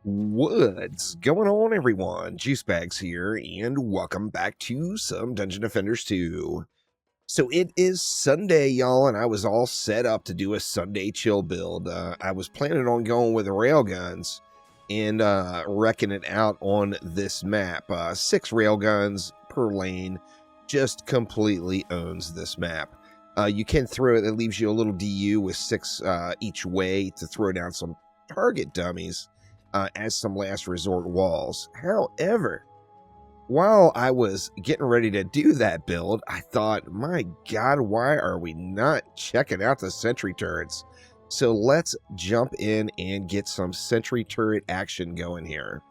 What's going on, everyone? Juicebags here, and welcome back to some Dungeon Defenders 2. So it is Sunday, y'all, and I was all set up to do a Sunday chill build. I was planning on going with railguns and wrecking it out on this map. 6 railguns per lane just completely owns this map. You can throw it, it leaves you a little DU with 6 each way to throw down some target dummies. As some last resort walls. However, while I was getting ready to do that build, I thought, my God, why are we not checking out the sentry turrets? So let's jump in and get some sentry turret action going here.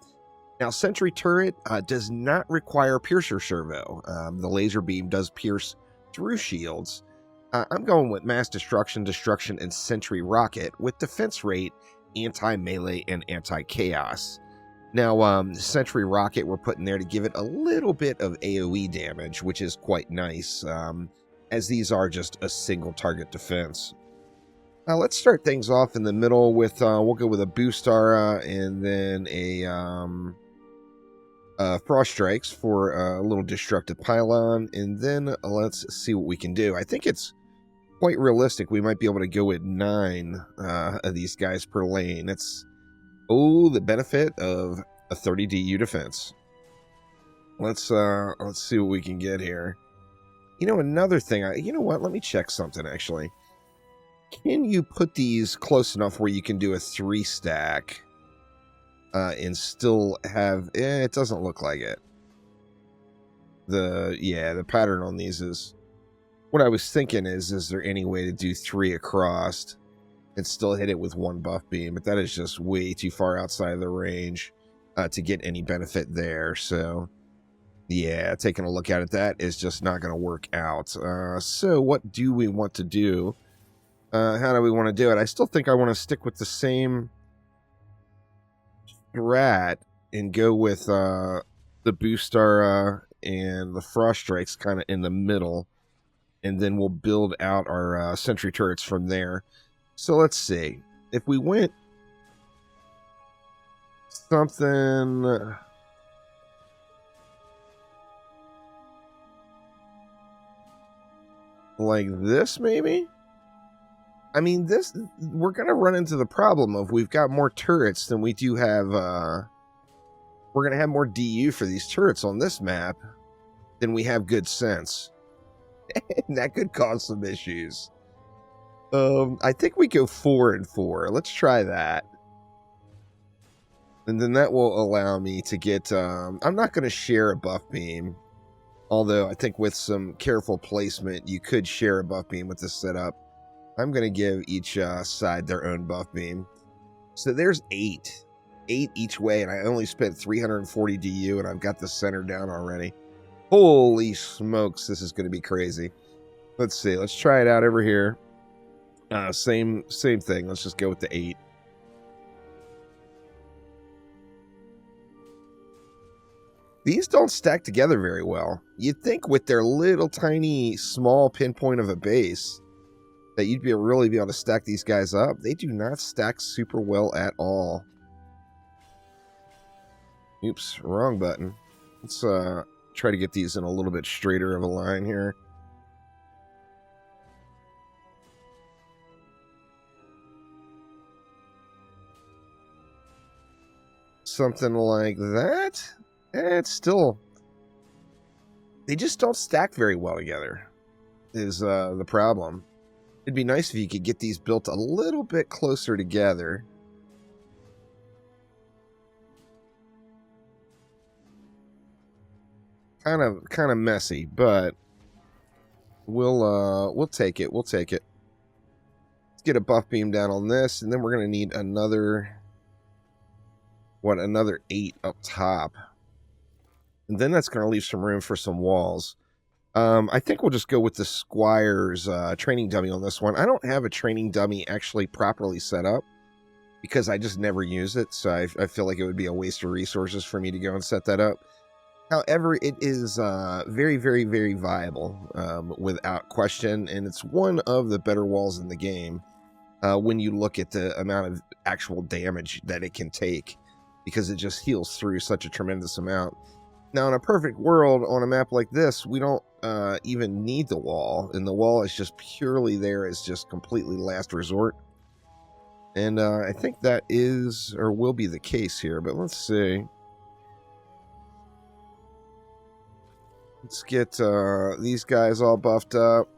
Now, sentry turret does not require piercer servo. The laser beam does pierce through shields. I'm going with mass destruction, and sentry rocket with defense rate, anti-melee, and anti-chaos. Now, Sentry Rocket we're putting there to give it a little bit of AoE damage, which is quite nice, as these are just a single target defense. Let's start things off in the middle with, we'll go with a Boost Aura and then a Frost Strikes for a little Destructive Pylon, and then let's see what we can do. I think it's quite realistic. We might be able to go with 9 of these guys per lane. That's the benefit of a 30 DU defense. Let's see what we can get here. You know, another thing. You know what? Let me check something actually. Can you put these close enough where you can do a 3 stack and still have? It doesn't look like it. The pattern on these is. What I was thinking is there any way to do 3 across and still hit it with 1 buff beam? But that is just way too far outside of the range to get any benefit there. So, yeah, taking a look at it, that is just not going to work out. So what do we want to do? How do we want to do it? I still think I want to stick with the same strat and go with the Boost Aura and the Frost Strikes kind of in the middle. And then we'll build out our sentry turrets from there. So let's see. If we went something like this, maybe? I mean, we're going to run into the problem of we've got more turrets than we do have. We're going to have more DU for these turrets on this map than we have good sense. And that could cause some issues. I think we go 4 and 4. Let's try that. And then that will allow me to get... I'm not going to share a buff beam. Although I think with some careful placement, you could share a buff beam with this setup. I'm going to give each side their own buff beam. So there's 8. 8 each way, and I only spent 340 DU, and I've got the center down already. Holy smokes, this is going to be crazy. Let's see. Let's try it out over here. Same thing. Let's just go with the 8. These don't stack together very well. You'd think with their little tiny small pinpoint of a base that you'd really be able to stack these guys up. They do not stack super well at all. Oops, wrong button. Let's try to get these in a little bit straighter of a line here. Something like that. It's still... They just don't stack very well together, is the problem. It'd be nice if you could get these built a little bit closer together. Kind of messy, but we'll take it. We'll take it. Let's get a buff beam down on this, and then we're gonna need another another 8 up top, and then that's gonna leave some room for some walls. I think we'll just go with the Squire's training dummy on this one. I don't have a training dummy actually properly set up because I just never use it, so I feel like it would be a waste of resources for me to go and set that up. However, it is very, very, very viable without question, and it's one of the better walls in the game when you look at the amount of actual damage that it can take. because it just heals through such a tremendous amount. Now, in a perfect world, on a map like this, we don't even need the wall, and the wall is just purely there as just completely last resort. And I think that is, or will be the case here, but let's see. Let's get these guys all buffed up.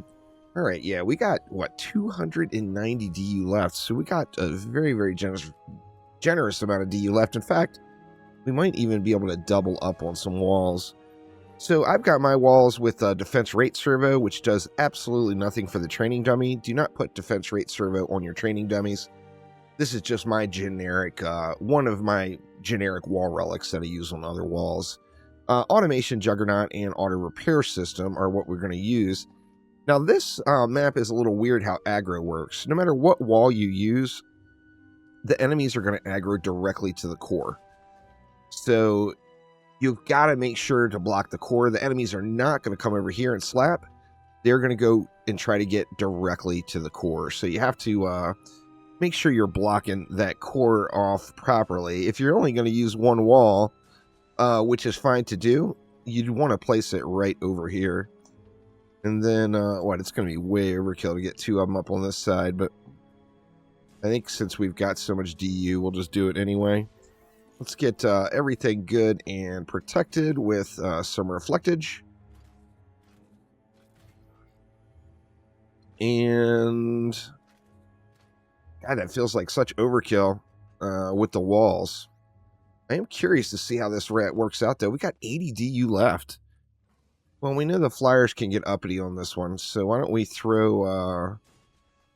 All right, yeah, we got, what, 290 DU left, so we got a very, very generous amount of DU left. In fact, we might even be able to double up on some walls. So I've got my walls with defense rate servo, which does absolutely nothing for the training dummy. Do not put defense rate servo on your training dummies. This is just my generic, one of my generic wall relics that I use on other walls. Automation Juggernaut and Auto Repair System are what we're going to use. Now this map is a little weird how aggro works. No matter what wall you use, the enemies are going to aggro directly to the core. So you've got to make sure to block the core. The enemies are not going to come over here and slap. They're going to go and try to get directly to the core. So you have to make sure you're blocking that core off properly. If you're only going to use one wall, which is fine to do, you'd want to place it right over here. And then, it's going to be way overkill to get two of them up on this side. But I think since we've got so much DU, we'll just do it anyway. Let's get everything good and protected with some reflectage. And God, that feels like such overkill with the walls. I am curious to see how this rat works out, though. We got 80 DU left. Well, we know the flyers can get uppity on this one, so why don't we just throw a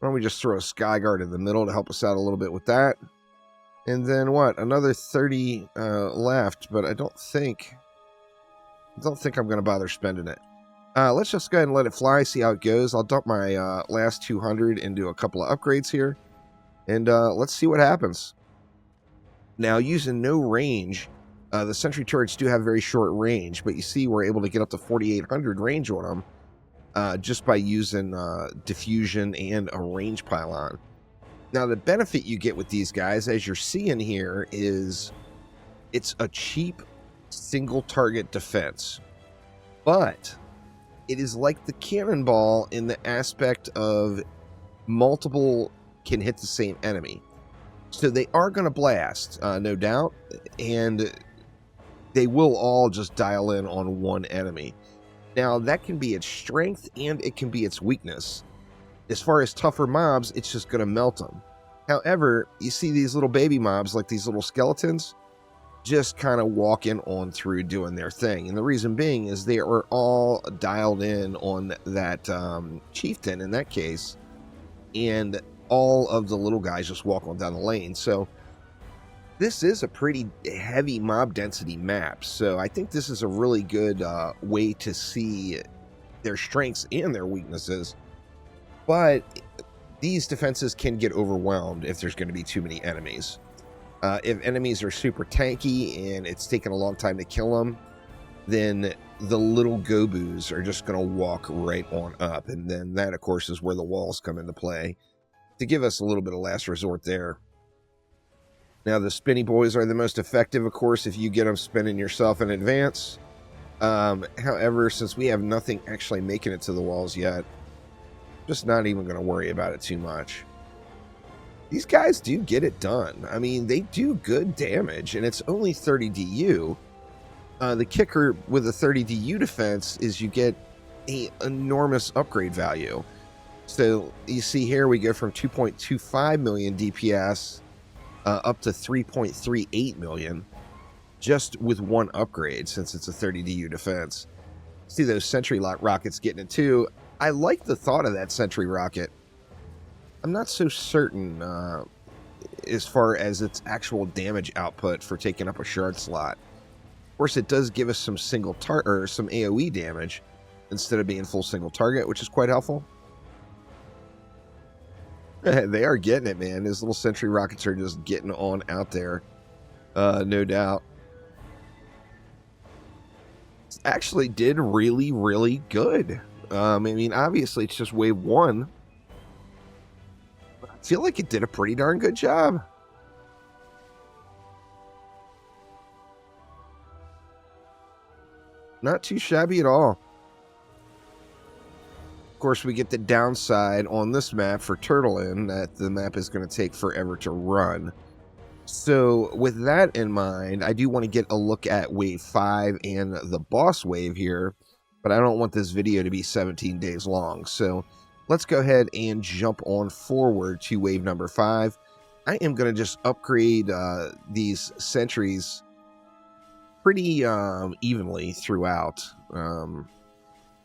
Skyguard in the middle to help us out a little bit with that. And then what? Another 30 left, but I don't think I'm going to bother spending it. Let's just go ahead and let it fly, see how it goes. I'll dump my last 200 into a couple of upgrades here, and let's see what happens. Now, using no range, the Sentry Turrets do have very short range, but you see we're able to get up to 4,800 range on them just by using diffusion and a range pylon. Now, the benefit you get with these guys, as you're seeing here, is it's a cheap single target defense. But it is like the cannonball in the aspect of multiple can hit the same enemy. So they are going to blast, no doubt, and they will all just dial in on one enemy. Now, that can be its strength and it can be its weakness. As far as tougher mobs, it's just going to melt them. However, you see these little baby mobs, like these little skeletons, just kind of walking on through doing their thing. And the reason being is they are all dialed in on that chieftain in that case, and all of the little guys just walk on down the lane. So this is a pretty heavy mob density map. So I think this is a really good way to see their strengths and their weaknesses. But these defenses can get overwhelmed if there's going to be too many enemies. If enemies are super tanky and it's taken a long time to kill them, then the little Gobus are just going to walk right on up. And then that, of course, is where the walls come into play to give us a little bit of last resort there. Now, the spinny boys are the most effective, of course, if you get them spinning yourself in advance. However, since we have nothing actually making it to the walls yet, just not even going to worry about it too much. These guys do get it done. I mean, they do good damage, and it's only 30 DU. The kicker with a 30 DU defense is you get an enormous upgrade value. So you see here we go from 2.25 million DPS up to 3.38 million just with one upgrade, since it's a 30 DU defense. See those Sentry rockets getting it too. I like the thought of that Sentry rocket. I'm not so certain as far as its actual damage output for taking up a shard slot. Of course, it does give us some single target or some AoE damage instead of being full single target, which is quite helpful. They are getting it, man. These little Sentry rockets are just getting on out there, no doubt. It actually did really, really good. I mean, obviously, it's just wave one. But I feel like it did a pretty darn good job. Not too shabby at all. Of course, we get the downside on this map for Turtle Inn that the map is going to take forever to run. So with that in mind, I do want to get a look at Wave 5 and the boss wave here, but I don't want this video to be 17 days long. So let's go ahead and jump on forward to Wave number 5. I am going to just upgrade these sentries pretty evenly throughout.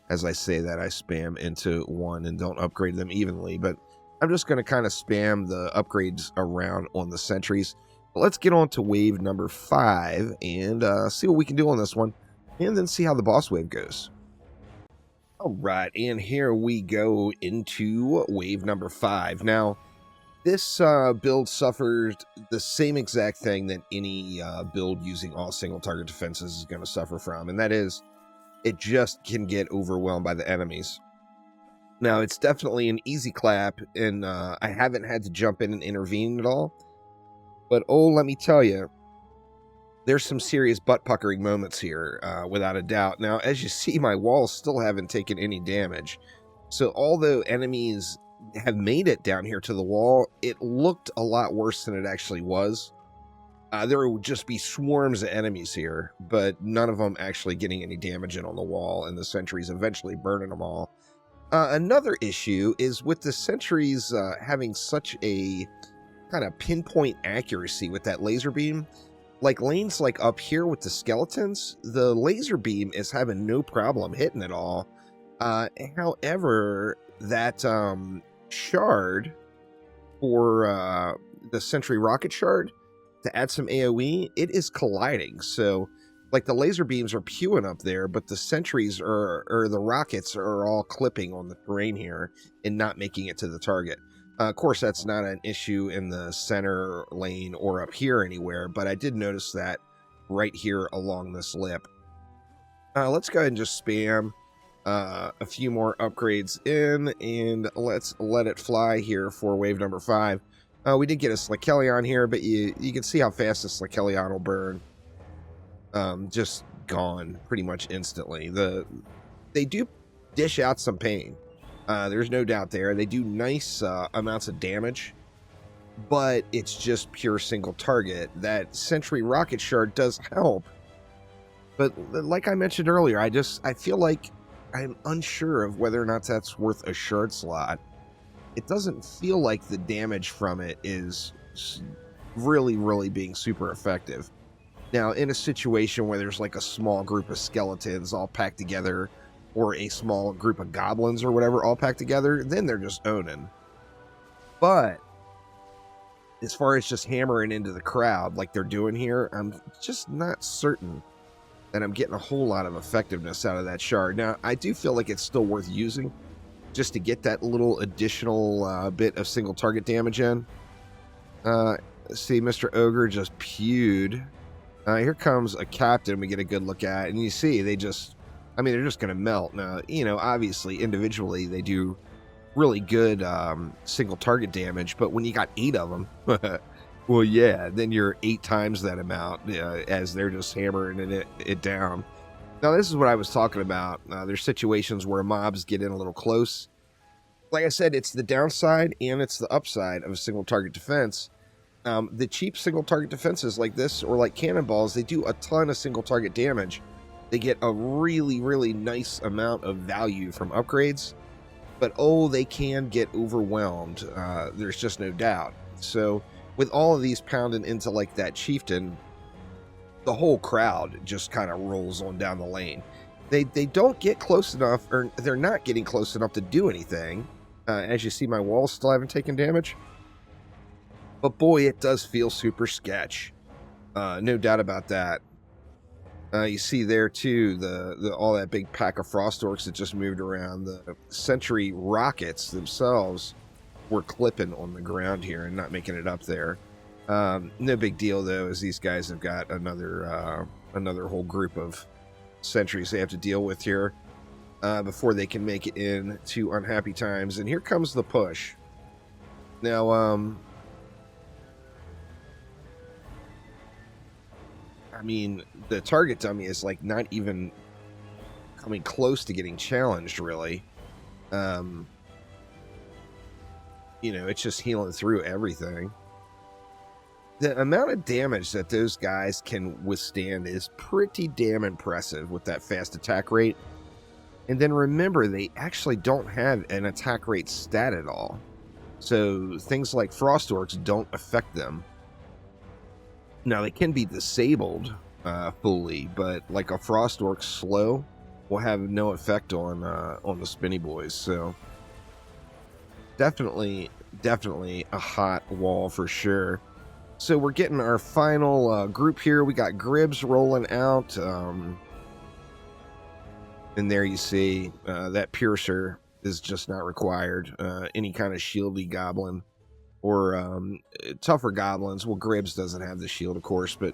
As I say that, I spam into one and don't upgrade them evenly, but I'm just going to kind of spam the upgrades around on the sentries. But let's get on to wave number 5 and see what we can do on this one, and then see how the boss wave goes. All right, and here we go into wave number 5. Now, this build suffered the same exact thing that any build using all single target defenses is going to suffer from, and that is it just can get overwhelmed by the enemies. Now, it's definitely an easy clap, and I haven't had to jump in and intervene at all. But, oh, let me tell you, there's some serious butt-puckering moments here, without a doubt. Now, as you see, my walls still haven't taken any damage. So, although enemies have made it down here to the wall, it looked a lot worse than it actually was. There would just be swarms of enemies here, but none of them actually getting any damage in on the wall, and the sentries eventually burning them all. Another issue is with the sentries having such a kind of pinpoint accuracy with that laser beam. Like lanes like up here with the skeletons, the laser beam is having no problem hitting it all. However, that shard for the sentry rocket shard, to add some AoE, it is colliding. So, like, the laser beams are pewing up there, but the sentries or the rockets are all clipping on the terrain here and not making it to the target. Of course, that's not an issue in the center lane or up here anywhere, but I did notice that right here along this lip. Let's go ahead and just spam a few more upgrades in, and let's let it fly here for wave number 5. We did get a Slikelion here, but you can see how fast the Slikelion will burn. Just gone pretty much instantly. They do dish out some pain. There's no doubt there. They do nice amounts of damage, but it's just pure single target. That Sentry Rocket Shard does help, but like I mentioned earlier, I feel like I'm unsure of whether or not that's worth a shard slot. It doesn't feel like the damage from it is really being super effective. Now, in a situation where there's like a small group of skeletons all packed together, or a small group of goblins or whatever all packed together, then they're just owning. But as far as just hammering into the crowd like they're doing here, I'm just not certain that I'm getting a whole lot of effectiveness out of that shard. Now, I do feel like it's still worth using, just to get that little additional bit of single target damage in. See, Mr. Ogre just pewed. Here comes a captain we get a good look at, and you see they're just going to melt. Now, you know, obviously, individually, they do really good single target damage, but when you got 8 of them, well, yeah, then you're 8 times that amount as they're just hammering it down. Now, this is what I was talking about. There's situations where mobs get in a little close. Like I said, it's the downside and it's the upside of a single target defense. The cheap single target defenses like this, or like cannonballs, they do a ton of single target damage. They get a really nice amount of value from upgrades. But, oh, they can get overwhelmed. There's just no doubt. So, with all of these pounding into like that chieftain, the whole crowd just kind of rolls on down the lane. They don't get close enough, or they're not getting close enough to do anything. As you see, my walls still haven't taken damage. But boy, it does feel super sketch. No doubt about that. You see there too, all that big pack of frost orcs that just moved around. The sentry rockets themselves were clipping on the ground here and not making it up there. No big deal though, as these guys have got another whole group of sentries they have to deal with here before they can make it in to unhappy times. And here comes the push. Now, I mean, the target dummy is like not even coming close to getting challenged, really. You know, it's just healing through everything. The amount of damage that those guys can withstand is pretty damn impressive with that fast attack rate. And then remember, they actually don't have an attack rate stat at all. So things like Frost Orcs don't affect them. Now, they can be disabled fully, but like a Frost Orc slow will have no effect on the Spinny Boys. So definitely a hot wall for sure. So we're getting our final group here. We got Gribs rolling out. And there you see that Piercer is just not required. Any kind of shieldy goblin or tougher goblins. Well, Gribs doesn't have the shield, of course, but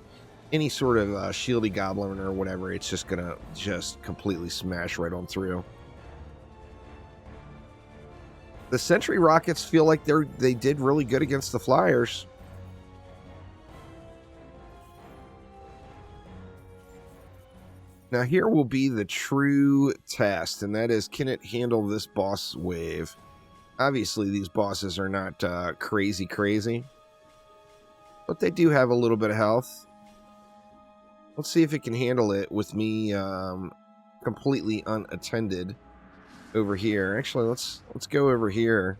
any sort of shieldy goblin or whatever, it's just going to just completely smash right on through. The Sentry Rockets feel like they did really good against the Flyers. Now here will be the true test, and that is, can it handle this boss wave? Obviously, these bosses are not crazy, but they do have a little bit of health. Let's see if it can handle it with me completely unattended over here. Actually, let's go over here,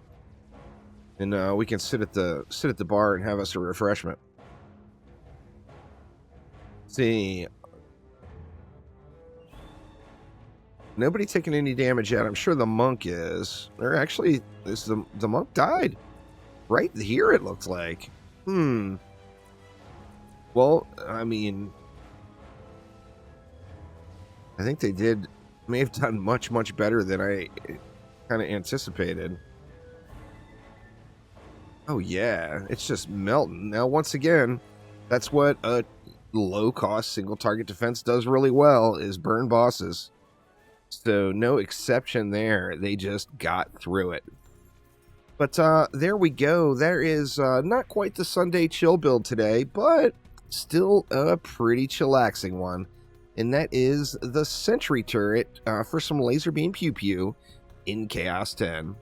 and we can sit at the bar and have us a refreshment. See. Nobody taking any damage yet. I'm sure the monk is. Or actually, the monk died. Right here, it looks like. Well, I mean, I think they may have done much better than I kind of anticipated. Oh yeah, it's just melting. Now, once again, that's what a low-cost single-target defense does really well, is burn bosses. So no exception there. They just got through it. But there we go. There is not quite the Sunday chill build today, but still a pretty chillaxing one. And that is the Sentry Turret for some laser beam pew pew in Chaos 10.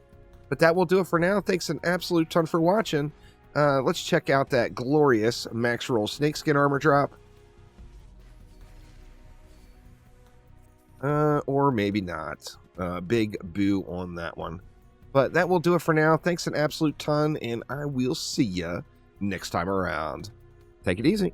But that will do it for now. Thanks an absolute ton for watching. Let's check out that glorious max roll snakeskin armor drop. Or maybe not. Big boo on that one. But that will do it for now. Thanks an absolute ton, and I will see ya next time around. Take it easy.